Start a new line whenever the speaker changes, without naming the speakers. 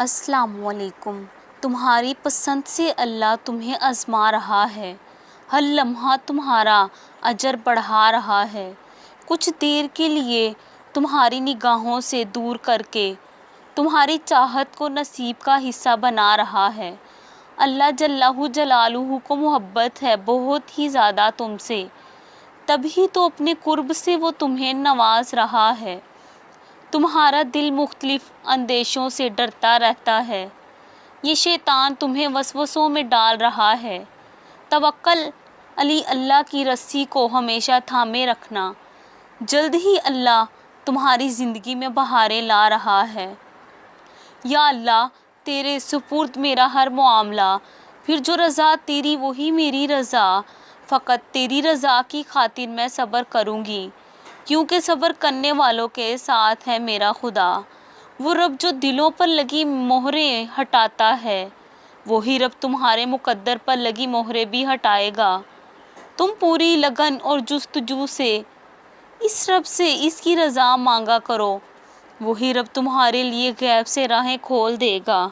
السلام علیکم۔ تمہاری پسند سے اللہ تمہیں آزما رہا ہے، ہر لمحہ تمہارا اجر بڑھا رہا ہے، کچھ دیر کے لیے تمہاری نگاہوں سے دور کر کے تمہاری چاہت کو نصیب کا حصہ بنا رہا ہے۔ اللہ جل جلالہ کو محبت ہے بہت ہی زیادہ تم سے، تبھی تو اپنے قرب سے وہ تمہیں نواز رہا ہے۔ تمہارا دل مختلف اندیشوں سے ڈرتا رہتا ہے، یہ شیطان تمہیں وسوسوں میں ڈال رہا ہے۔ توکل علی اللہ کی رسی کو ہمیشہ تھامے رکھنا، جلد ہی اللہ تمہاری زندگی میں بہاریں لا رہا ہے۔ یا اللہ، تیرے سپرد میرا ہر معاملہ، پھر جو رضا تیری وہی میری رضا، فقط تیری رضا کی خاطر میں صبر کروں گی، کیونکہ صبر کرنے والوں کے ساتھ ہے میرا خدا۔ وہ رب جو دلوں پر لگی مہریں ہٹاتا ہے، وہی رب تمہارے مقدر پر لگی مہریں بھی ہٹائے گا۔ تم پوری لگن اور جستجو سے اس رب سے اس کی رضا مانگا کرو، وہی رب تمہارے لیے غیب سے راہیں کھول دے گا۔